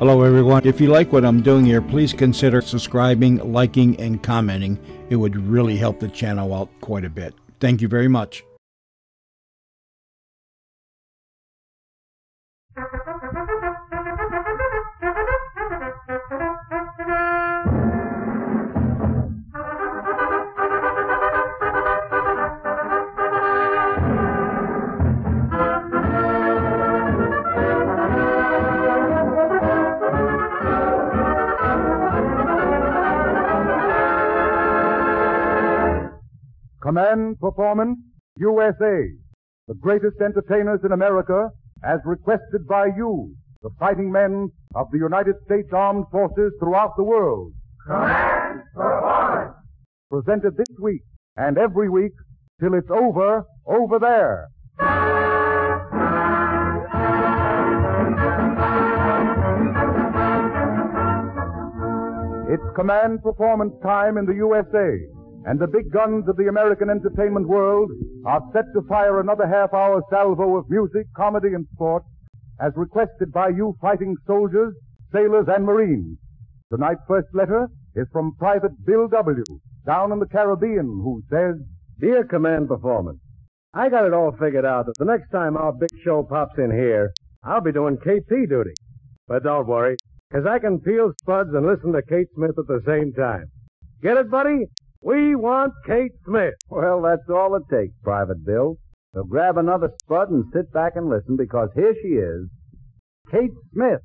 Hello everyone. If you like what I'm doing here, please consider subscribing, liking, and commenting. It would really help the channel out quite a bit. Thank you very much. Command Performance, USA, the greatest entertainers in America, as requested by you, the fighting men of the United States Armed Forces throughout the world. Command Performance! Presented this week and every week till it's over there. It's Command Performance time in the USA. And the big guns of the American entertainment world are set to fire another half-hour salvo of music, comedy, and sport, as requested by you fighting soldiers, sailors, and Marines. Tonight's first letter is from Private Bill W., down in the Caribbean, who says, Dear Command Performance, I got it all figured out that the next time our big show pops in here, I'll be doing KT duty. But don't worry, because I can peel spuds and listen to Kate Smith at the same time. Get it, buddy? We want Kate Smith. Well, that's all it takes, Private Bill. So grab another spud and sit back and listen, because here she is, Kate Smith.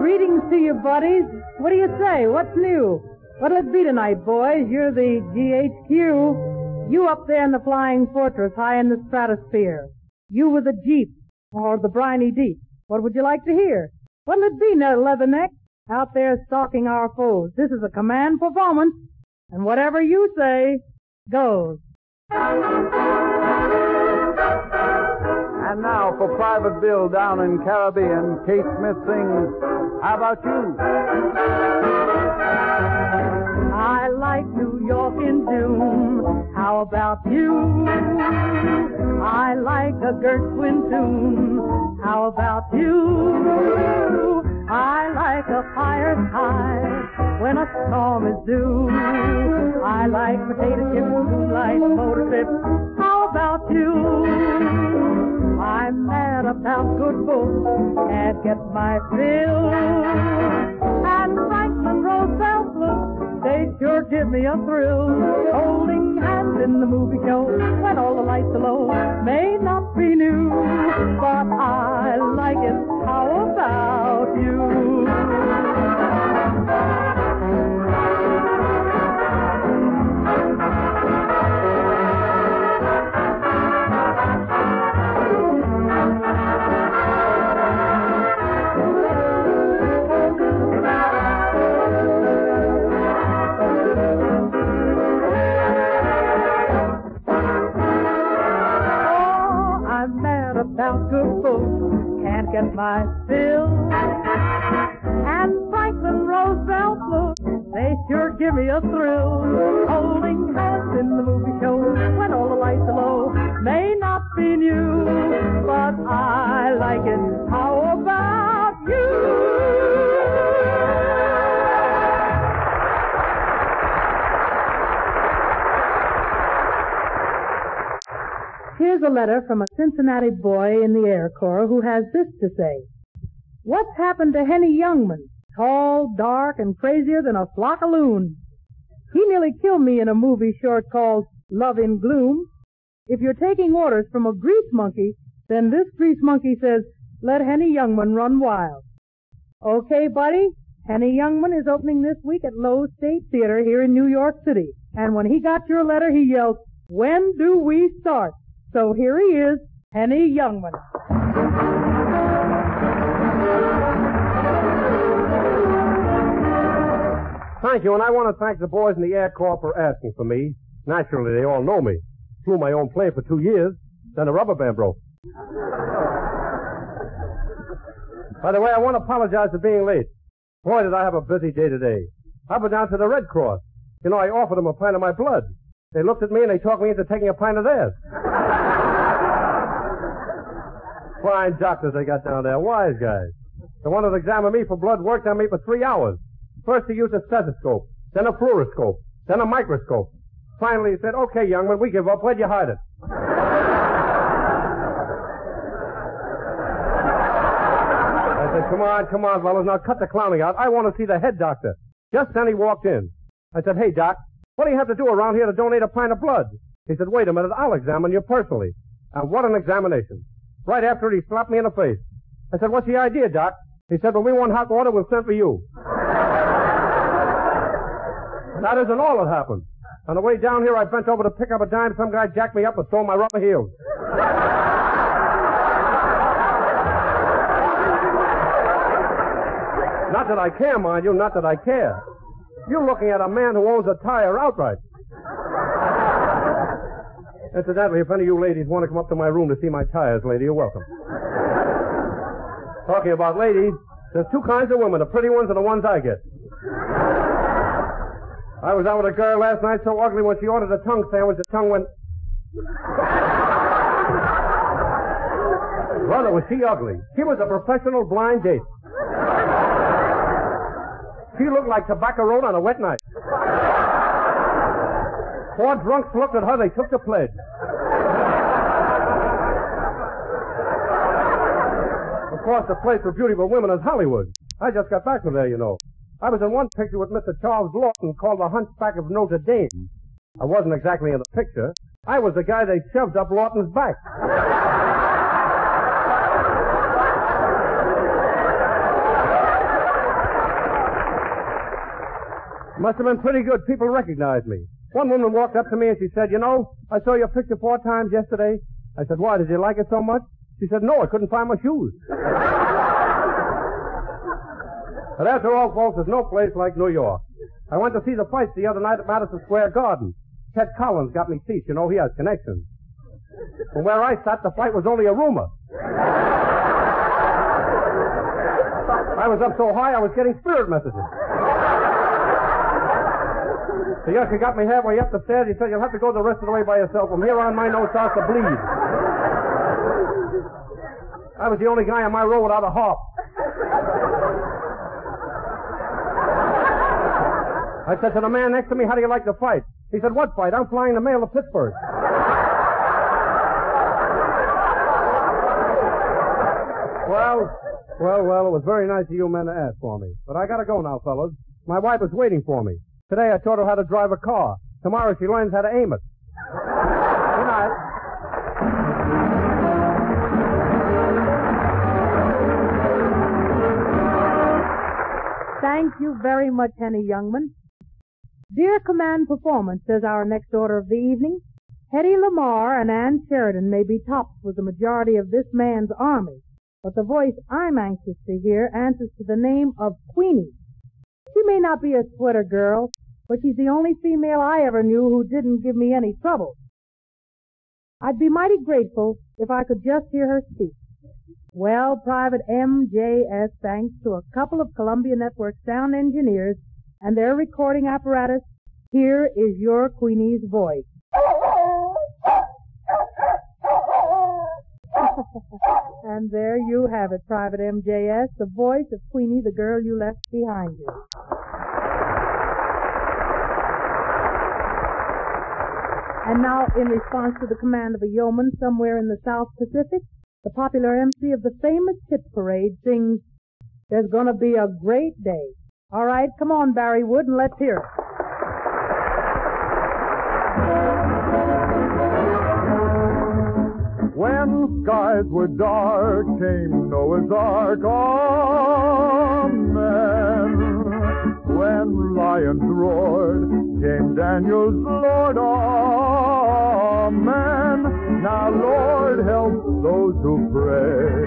Greetings to you, buddies. What do you say? What's new? What'll it be tonight, boys? You're the GHQ. You up there in the flying fortress high in the stratosphere. You with the Jeep. Or the briny deep. What would you like to hear? What'll it be, Leatherneck? Out there stalking our foes. This is a Command Performance, and whatever you say, goes. And now for Private Bill down in Caribbean, Kate Smith sings, How About You? I like New York in June. How about you? I like a Gershwin tune. How about you? I like a fire's high when a storm is due. I like potato chips, moonlight, motor trips. How about you? I'm mad about good books, can't get my fill. And Franklin Roosevelt's look, they sure give me a thrill. Holding hands in the movie show when all the lights are low may not be new, but I like it. How about you? About good books, can't get my fill. And Franklin Roosevelt look, they sure give me a thrill. Holding hands in the movie show when all the lights are low may not be new, but I like it. How about you? Here's a letter from a Cincinnati boy in the Air Corps who has this to say. What's happened to Henny Youngman? Tall, dark, and crazier than a flock of loons. He nearly killed me in a movie short called Love in Gloom. If you're taking orders from a grease monkey, then this grease monkey says, let Henny Youngman run wild. Okay, buddy, Henny Youngman is opening this week at Lowe's State Theater here in New York City. And when he got your letter, he yelled, when do we start? So here he is, Henny Youngman. Thank you, and I want to thank the boys in the Air Corps for asking for me. Naturally, they all know me. Flew my own plane for 2 years, then a rubber band broke. By the way, I want to apologize for being late. Boy, did I have a busy day today. I went down to the Red Cross. You know, I offered them a pint of my blood. They looked at me and they talked me into taking a pint of theirs. Fine doctors they got down there, wise guys. The one that examined me for blood worked on me for 3 hours. First he used a stethoscope, then a fluoroscope, then a microscope. Finally he said, "Okay, Youngman, we give up. Where'd you hide it?" I said, come on, fellas, now cut the clowning out. I want to see the head doctor. Just then he walked in. I said, "Hey, Doc, what do you have to do around here to donate a pint of blood?" He said, "Wait a minute, I'll examine you personally." And what an examination. Right after it, he slapped me in the face. I said, "What's the idea, Doc?" He said, "When we want hot water, we'll send for you." That isn't all that happened. On the way down here, I bent over to pick up a dime. Some guy jacked me up and stole my rubber heels. Not that I care, mind you, not that I care. You're looking at a man who owns a tire outright. Incidentally, if any of you ladies want to come up to my room to see my tires, lady, you're welcome. Talking about ladies, there's two kinds of women, the pretty ones and the ones I get. I was out with a girl last night so ugly when she ordered a tongue sandwich, the tongue went... Brother, was she ugly. She was a professional blind date. She looked like Tobacco Road on a wet night. 4 drunks looked at her, they took the pledge. Of course, the place for beautiful women is Hollywood. I just got back from there, you know. I was in one picture with Mr. Charles Lawton called The Hunchback of Notre Dame. I wasn't exactly in the picture. I was the guy they shoved up Lawton's back. Must have been pretty good. People recognized me. One woman walked up to me and she said, "You know, I saw your picture 4 times yesterday." I said, "Why, did you like it so much?" She said, "No, I couldn't find my shoes." But after all, folks, there's no place like New York. I went to see the fights the other night at Madison Square Garden. Ted Collins got me seats. You know, he has connections. From where I sat, the fight was only a rumor. I was up so high, I was getting spirit messages. The usher got me halfway up the stairs. He said, "You'll have to go the rest of the way by yourself. From here on, my nose starts to bleed." I was the only guy on my row without a harp. I said to the man next to me, "How do you like the fight?" He said, "What fight?" "I'm flying the mail to Pittsburgh." Well, it was very nice of you men to ask for me. But I gotta go now, fellas. My wife is waiting for me. Today I taught her how to drive a car. Tomorrow she learns how to aim it. Good night. Thank you very much, Henny Youngman. Dear Command Performance, says our next order of the evening, Hedy Lamarr and Ann Sheridan may be tops with the majority of this man's army, but the voice I'm anxious to hear answers to the name of Queenie. She may not be a sweater girl, but she's the only female I ever knew who didn't give me any trouble. I'd be mighty grateful if I could just hear her speak. Well, Private MJS, thanks to a couple of Columbia Network sound engineers and their recording apparatus, here is your Queenie's voice. And there you have it, Private MJS, the voice of Queenie, the girl you left behind you. And now, in response to the command of a yeoman somewhere in the South Pacific, the popular MC of the famous Hit Parade sings, "There's Gonna Be a Great Day." All right, come on, Barry Wood, and let's hear it. When skies were dark, came Noah's Ark. Amen. When lions roared, came Daniel's Lord. Amen. Now, Lord, help those who pray,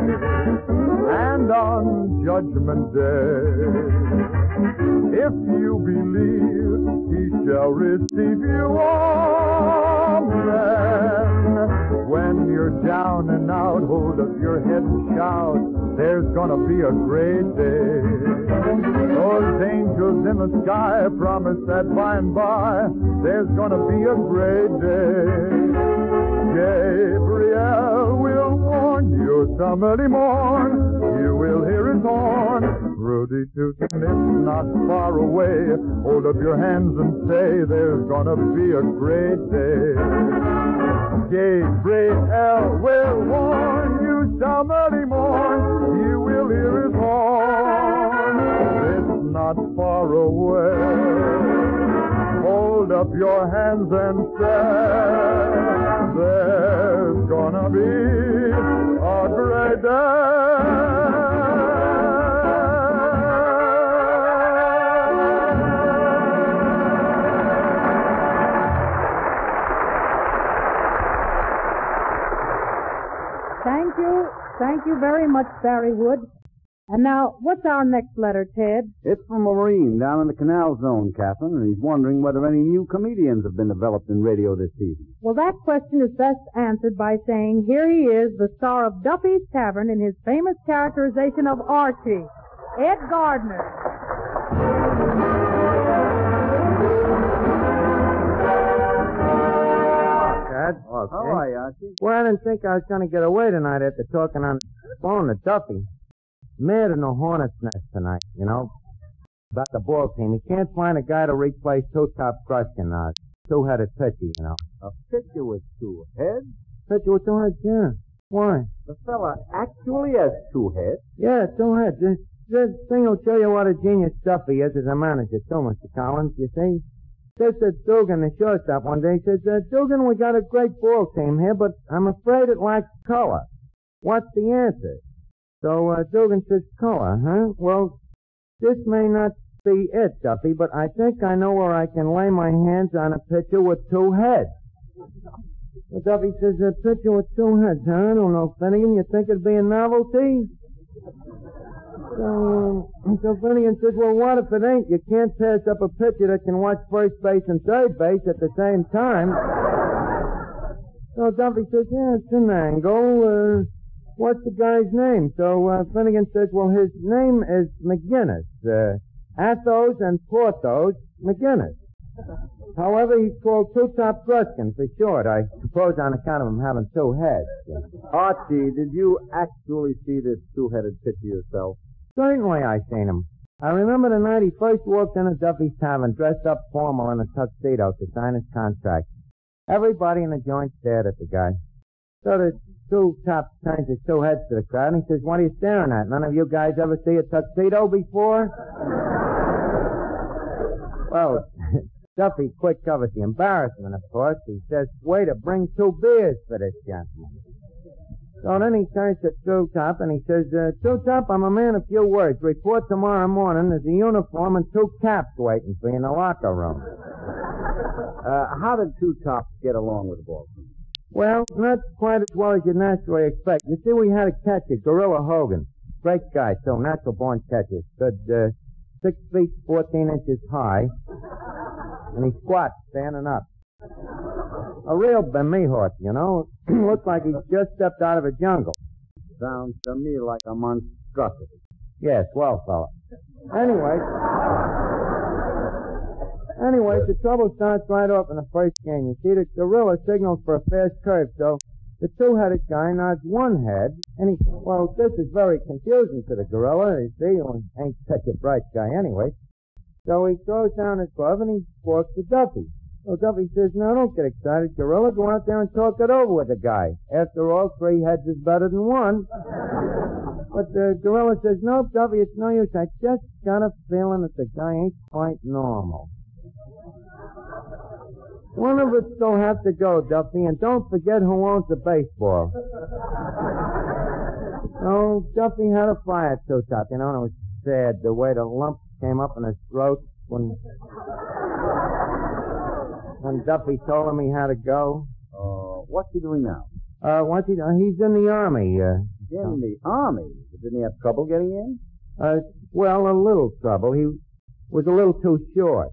and on Judgment Day, if you believe, he shall receive you. Amen. When you're down down and out. Hold up your head and shout. There's gonna be a great day. Those angels in the sky promise that by and by there's gonna be a great day. Gabriel will warn you some early morn. You will hear his horn. Rudy Tootin', it's not far away. Hold up your hands and say there's gonna be a great day. Gabriel will warn you some early morn. You will hear his horn. It's not far away. Hold up your hands and say there's gonna be a great day. Thank you very much, Barry Wood. And now, what's our next letter, Ted? It's from a Marine down in the Canal Zone, Catherine, and he's wondering whether any new comedians have been developed in radio this season. Well, that question is best answered by saying, here he is, the star of Duffy's Tavern in his famous characterization of Archie, Ed Gardner. Ted? Okay. How are you, Archie? Well, I didn't think I was going to get away tonight after talking on the phone to Duffy. Mad in a hornet's nest tonight, you know. About the ball team. He can't find a guy to replace Two-Top Gruskin, two-headed pitcher, you know. A pitcher with two heads? Pitcher with two heads, yeah. Why? The fella actually has two heads. Yeah, two heads. This thing will show you what a genius Duffy is as a manager, too, Mr. Collins, you see. Says to Dugan, the shortstop, one day, he says, Dugan, we got a great ball team here, but I'm afraid it lacks color. What's the answer? So Dugan says, color, huh? Well, this may not be it, Duffy, but I think I know where I can lay my hands on a pitcher with two heads. Well, Duffy says, a pitcher with two heads, huh? I don't know, Finnegan, you think it'd be a novelty? So Finnegan says, well, what if it ain't? You can't pass up a pitcher that can watch first base and third base at the same time. So Duffy says, yeah, it's an angle. What's the guy's name? So Finnegan says, well, his name is McGinnis. Athos and Porthos McGinnis. However, he's called Two-Top Gruskin for short. I suppose on account of him having two heads. Archie, did you actually see this two-headed pitcher yourself? Certainly I seen him. I remember the night he first walked into Duffy's Tavern dressed up formal in a tuxedo to sign his contract. Everybody in the joint stared at the guy. So the Two-Top turns his two heads to the crowd and he says, what are you staring at? None of you guys ever see a tuxedo before? Well, Duffy quick covers the embarrassment, of course. He says, waiter, bring 2 beers for this gentleman. So then he turns to Two-Top and he says, Two-Top, I'm a man of few words. Report tomorrow morning. There's a uniform and 2 caps waiting for you in the locker room. How did Two-Top get along with the ball team? Well, not quite as well as you'd naturally expect. You see, we had a catcher, Gorilla Hogan. Great guy, too, natural-born catcher. Stood 6 feet 14 inches high, and he squats standing up. A real Bemihort, you know. Looks like he's just stepped out of a jungle. Sounds to me like a monstrosity. Yes, well, fella. Anyways, the trouble starts right off in the first game. You see, the gorilla signals for a fast curve, so the two-headed guy nods one head, and this is very confusing to the gorilla, you see, who ain't such a bright guy anyway. So he throws down his glove and he walks to Duffy. So Duffy says, no, don't get excited, gorilla. Go out there and talk it over with the guy. After all, 3 heads is better than 1. But the gorilla says, nope, Duffy, it's no use. I just got a feeling that the guy ain't quite normal. One of us will have to go, Duffy, and don't forget who owns the baseball. So Duffy had a fire, Two-Top, you know, and it was sad the way the lump came up in his throat when Duffy told him he had to go. What's he doing now? He's in the Army. In the Army? Didn't he have trouble getting in? Well, a little trouble. He was a little too short.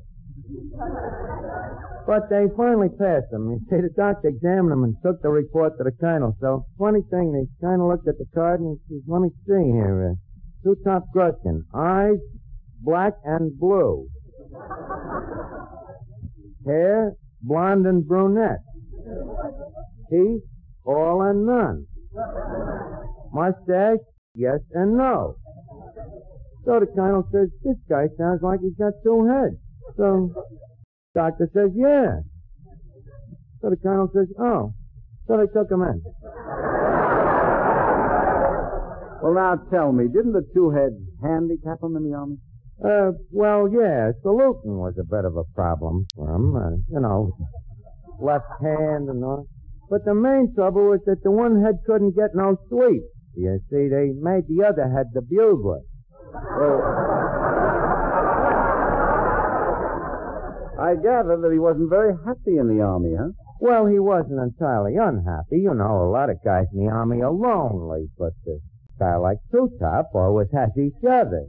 But they finally passed him. You see, the doctor examined him and took the report to the colonel. So, funny thing, the colonel looked at the card and he says, let me see here. Two top Gruskin. Eyes, black and blue. Hair, blonde and brunette. Teeth, all and none. Mustache, yes and no. So the colonel says, this guy sounds like he's got two heads. So, doctor says, yeah. So the colonel says, oh. So they took him in. Well, now tell me, didn't the two heads handicap him in the Army? Well, yeah, saluting was a bit of a problem for him. Left hand and all. But the main trouble was that the one head couldn't get no sleep. You see, they made the other head the bugler. I gather that he wasn't very happy in the Army, huh? Well, he wasn't entirely unhappy. You know, a lot of guys in the Army are lonely, but a guy like Two Top always has each other.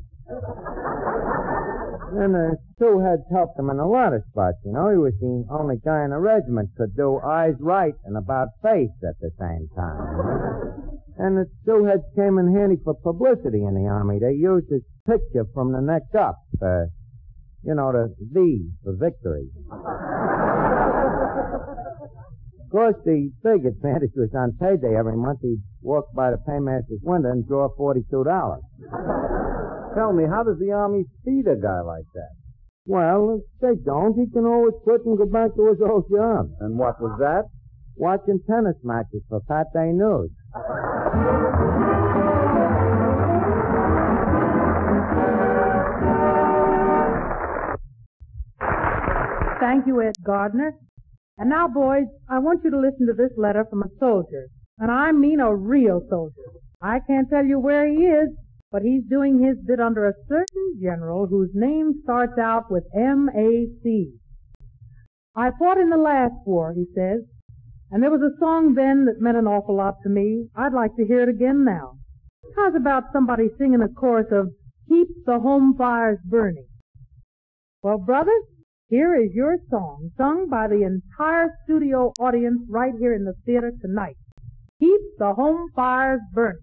And the two heads helped him in a lot of spots, you know. He was the only guy in the regiment could do eyes right and about face at the same time. You know? And the two heads came in handy for publicity in the Army. They used his picture from the neck up. The V for victory. Of course, the big advantage was on payday every month. He'd walk by the paymaster's window and draw $42. Tell me, how does the Army feed a guy like that? Well, if they don't, he can always quit and go back to his old job. And what was that? Watching tennis matches for Pate News. Thank you, Ed Gardner. And now, boys, I want you to listen to this letter from a soldier. And I mean a real soldier. I can't tell you where he is, but he's doing his bit under a certain general whose name starts out with M.A.C. I fought in the last war, he says, and there was a song then that meant an awful lot to me. I'd like to hear it again now. How's about somebody singing a chorus of Keep the Home Fires Burning? Well, brothers, here is your song, sung by the entire studio audience right here in the theater tonight. Keep the home fires burning.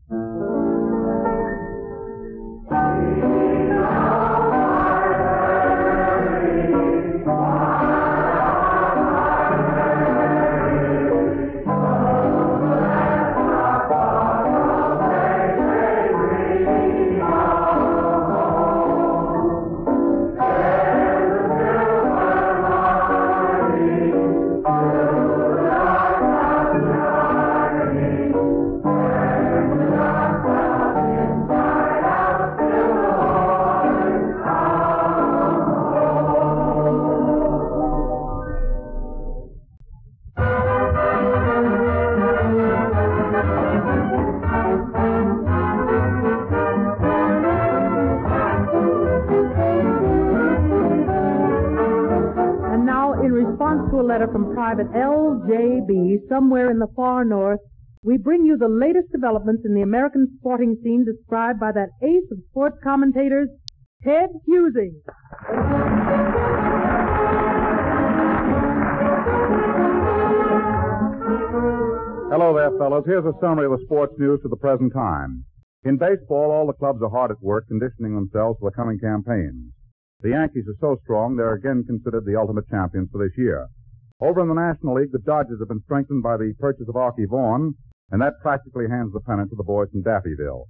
From Private L.J.B. somewhere in the far north, we bring you the latest developments in the American sporting scene described by that ace of sports commentators, Ted Husing. Hello there, fellows. Here's a summary of the sports news to the present time. In baseball, all the clubs are hard at work conditioning themselves for the coming campaigns. The Yankees are so strong they're again considered the ultimate champions for this year. Over in the National League, the Dodgers have been strengthened by the purchase of Archie Vaughan, and that practically hands the pennant to the boys from Daffyville.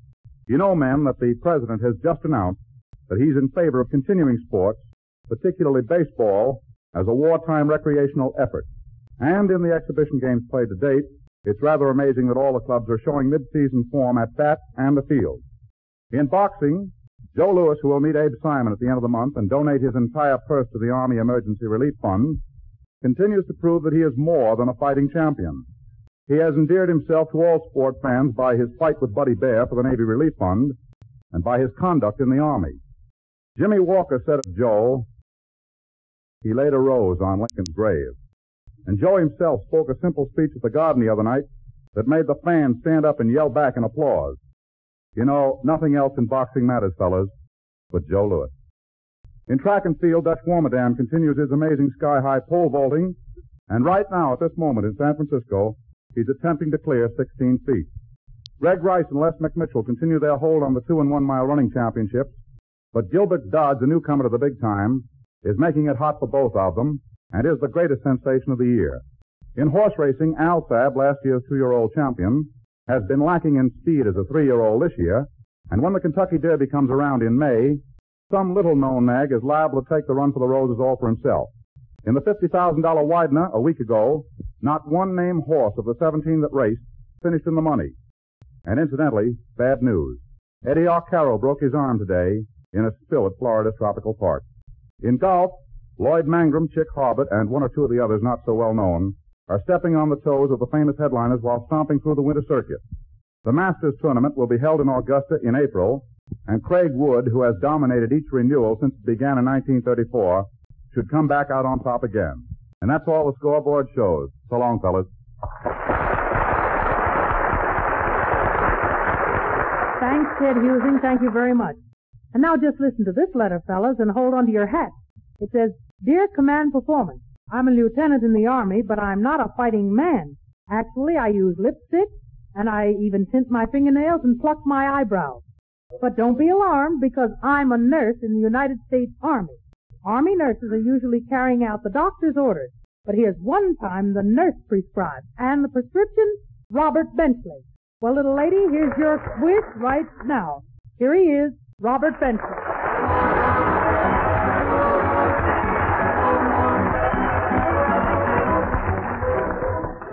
You know, men, that the president has just announced that he's in favor of continuing sports, particularly baseball, as a wartime recreational effort. And in the exhibition games played to date, it's rather amazing that all the clubs are showing mid-season form at bat and the field. In boxing, Joe Louis, who will meet Abe Simon at the end of the month and donate his entire purse to the Army Emergency Relief Fund, continues to prove that he is more than a fighting champion. He has endeared himself to all sport fans by his fight with Buddy Bear for the Navy Relief Fund and by his conduct in the Army. Jimmy Walker said of Joe, he laid a rose on Lincoln's grave. And Joe himself spoke a simple speech at the Garden the other night that made the fans stand up and yell back in applause. You know, nothing else in boxing matters, fellas, but Joe Louis. In track and field, Dutch Warmadam continues his amazing sky-high pole vaulting, and right now, at this moment in San Francisco, he's attempting to clear 16 feet. Greg Rice and Les McMitchell continue their hold on the 2 and 1 mile running championships, but Gilbert Dodds, the newcomer to the big time, is making it hot for both of them and is the greatest sensation of the year. In horse racing, Al Sabb, last year's 2-year-old champion, has been lacking in speed as a 3-year-old this year, and when the Kentucky Derby comes around in May, some little-known nag is liable to take the run for the roses all for himself. In the $50,000 Widener a week ago, not one named horse of the 17 that raced finished in the money. And incidentally, bad news. Eddie Arcaro broke his arm today in a spill at Florida's Tropical Park. In golf, Lloyd Mangrum, Chick Harbert, and one or two of the others not so well known are stepping on the toes of the famous headliners while stomping through the winter circuit. The Masters tournament will be held in Augusta in April, and Craig Wood, who has dominated each renewal since it began in 1934, should come back out on top again. And that's all the scoreboard shows. So long, fellas. Thanks, Ted Husing. Thank you very much. And now just listen to this letter, fellas, and hold on to your hats. It says, Dear Command Performance, I'm a lieutenant in the Army, but I'm not a fighting man. Actually, I use lipstick, and I even tint my fingernails and pluck my eyebrows. But don't be alarmed, because I'm a nurse in the United States Army. Army nurses are usually carrying out the doctor's orders. But here's one time the nurse prescribed, and the prescription, Robert Benchley. Well, little lady, here's your wish right now. Here he is, Robert Benchley.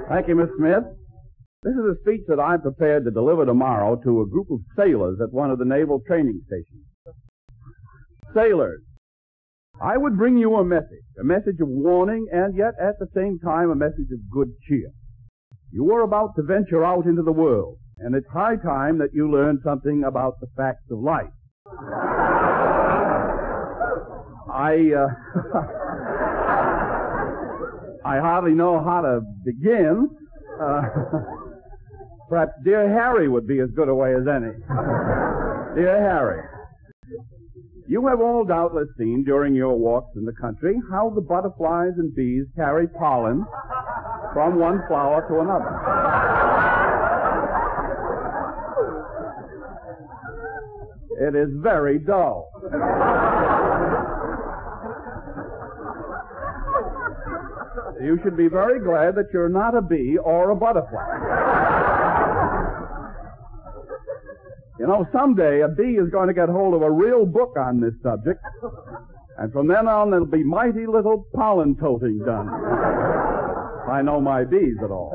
Thank you, Miss Smith. This is a speech that I'm prepared to deliver tomorrow to a group of sailors at one of the naval training stations. Sailors, I would bring you a message of warning, and yet at the same time a message of good cheer. You are about to venture out into the world, and it's high time that you learn something about the facts of life. I hardly know how to begin. Perhaps Dear Harry would be as good a way as any. Dear Harry, you have all doubtless seen during your walks in the country how the butterflies and bees carry pollen from one flower to another. It is very dull. You should be very glad that you're not a bee or a butterfly. You know, someday a bee is going to get hold of a real book on this subject, and from then on there'll be mighty little pollen toting done. If I know my bees at all.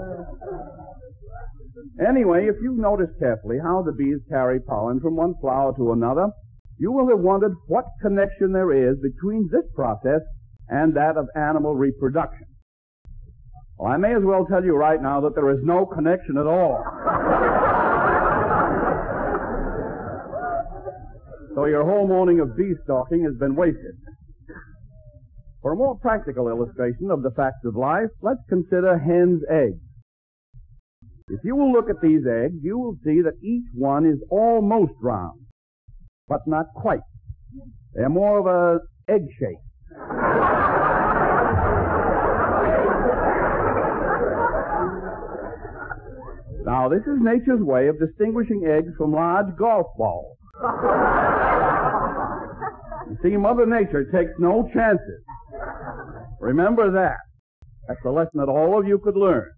Anyway, if you notice carefully how the bees carry pollen from one flower to another, you will have wondered what connection there is between this process and that of animal reproduction. Well, I may as well tell you right now that there is no connection at all. So your whole morning of bee stalking has been wasted. For a more practical illustration of the facts of life, let's consider hen's eggs. If you will look at these eggs, you will see that each one is almost round, but not quite. They're more of an egg shape. Now, this is nature's way of distinguishing eggs from large golf balls. You see, Mother Nature takes no chances. Remember that. That's a lesson that all of you could learn.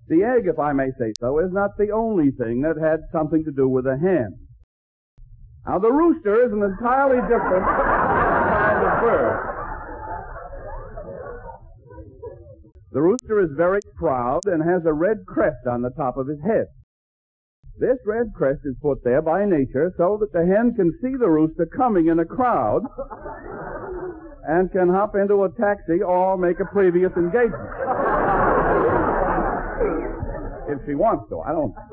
The egg, if I may say so, is not the only thing that had something to do with a hen. Now, the rooster is an entirely different kind of bird. The rooster is very proud and has a red crest on the top of his head. This red crest is put there by nature so that the hen can see the rooster coming in a crowd and can hop into a taxi or make a previous engagement. If she wants to. I don't know.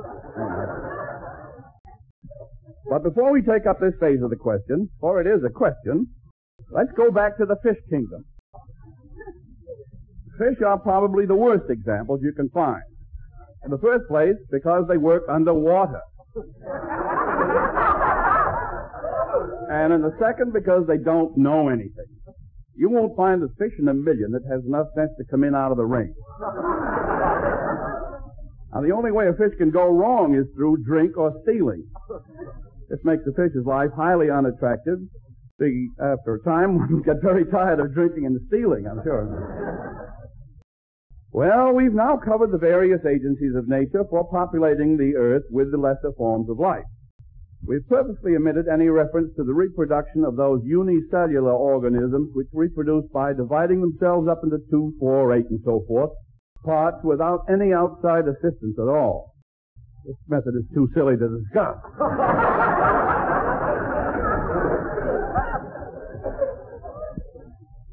But before we take up this phase of the question, for it is a question, let's go back to the fish kingdom. Fish are probably the worst examples you can find. In the first place, because they work underwater. And in the second, because they don't know anything. You won't find a fish in a million that has enough sense to come in out of the ring. Now, the only way a fish can go wrong is through drink or stealing. This makes the fish's life highly unattractive. After a time, one get very tired of drinking and stealing, I'm sure. Well, we've now covered the various agencies of nature for populating the earth with the lesser forms of life. We've purposely omitted any reference to the reproduction of those unicellular organisms which reproduce by dividing themselves up into 2, 4, 8, and so forth, parts without any outside assistance at all. This method is too silly to discuss.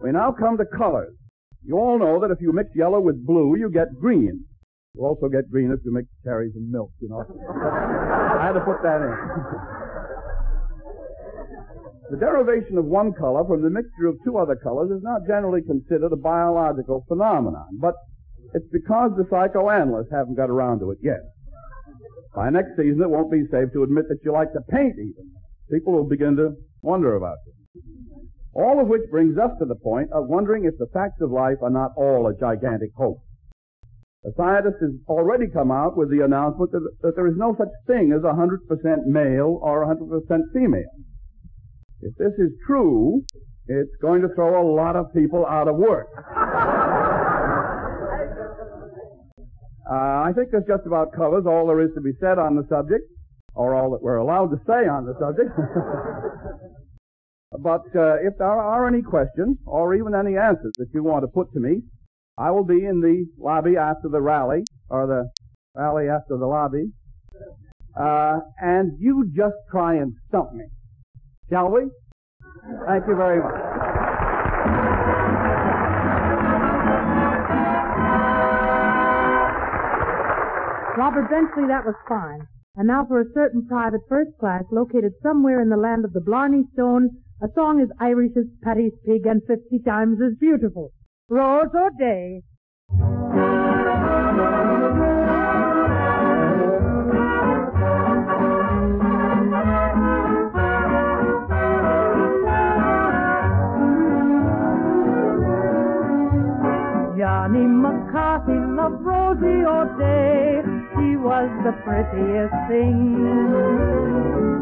We now come to colors. You all know that if you mix yellow with blue, you get green. You also get green if you mix cherries and milk, you know. I had to put that in. The derivation of one color from the mixture of two other colors is not generally considered a biological phenomenon, but it's because the psychoanalysts haven't got around to it yet. By next season, it won't be safe to admit that you like to paint even. People will begin to wonder about it. All of which brings us to the point of wondering if the facts of life are not all a gigantic hoax. A scientist has already come out with the announcement that there is no such thing as 100% male or 100% female. If this is true, it's going to throw a lot of people out of work. I think this just about covers all there is to be said on the subject, or all that we're allowed to say on the subject. But if there are any questions, or even any answers that you want to put to me, I will be in the lobby after the rally, or the rally after the lobby, and you just try and stump me. Shall we? Thank you very much. Robert Benchley, that was fine. And now for a certain private first class located somewhere in the land of the Blarney Stone, a song as Irish as Paddy's pig and 50 times as beautiful. Rose O'Day. Johnny McCarthy loved Rosie O'Day. She was the prettiest thing.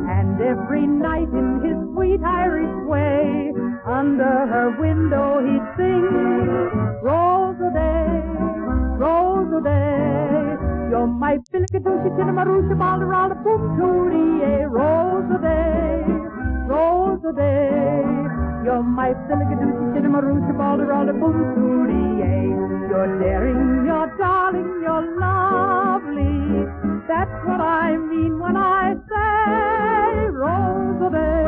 And every night in his sweet Irish way, under her window he'd sing, Rose O'Day, Rose O'Day, you're my filligadooshie, tinnamarooshie, balderalla, boom tootie, Rose O'Day, Rose O'Day, you're my filligadooshie, tinnamarooshie, balderalla, boom tootie, you're daring, you're darling, you're lovely, that's what I mean when I say, Rose O'Day,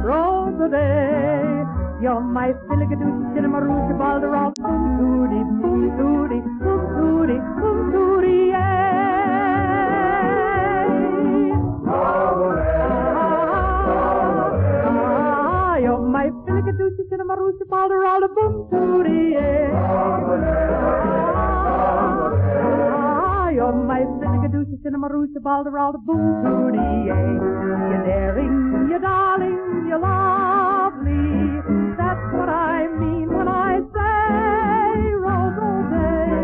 Rose O'Day, you're my filligadooshie, tinnamarooshie, balderalla, boom tootie, boom tootie, boom tootie, boom tootie, you're my filligadooshie, tinnamarooshie, balderalla, boom tootie, you're my filligadooshie, tinnamarooshie, balderalla, boom tootie, you're daring, you're darling, you're lovely, that's what I mean when I say, Rose O'Day,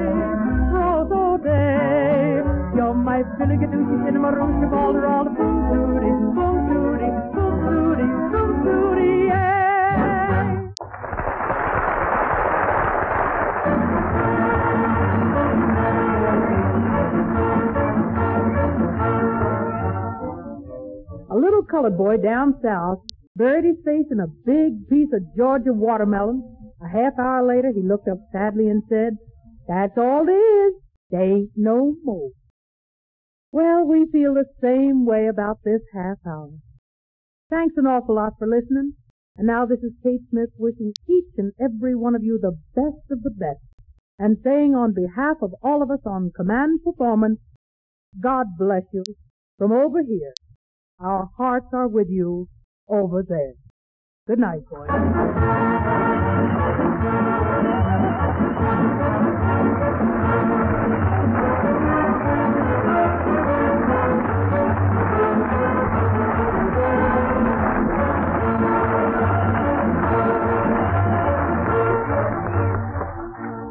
Rose O'Day, you're my filligadooshie, tinnamarooshie, balderalla, boom tootie, boom tootie, boom tootie, boom tootie, A little colored boy down south buried his face in a big piece of Georgia watermelon. A half hour later, he looked up sadly and said, "That's all there is. There ain't no more." Well, we feel the same way about this half hour. Thanks an awful lot for listening. And now this is Kate Smith wishing each and every one of you the best of the best, and saying on behalf of all of us on Command Performance, God bless you from over here. Our hearts are with you over there. Good night, boys.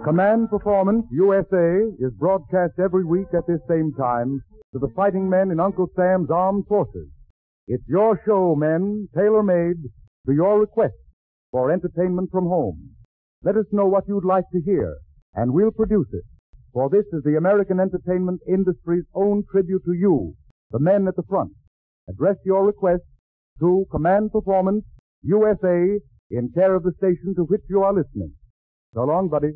Command Performance USA is broadcast every week at this same time to the fighting men in Uncle Sam's Armed Forces. It's your show, men, tailor-made to your request for entertainment from home. Let us know what you'd like to hear, and we'll produce it. For this is the American entertainment industry's own tribute to you, the men at the front. Address your request to Command Performance USA in care of the station to which you are listening. So long, buddy.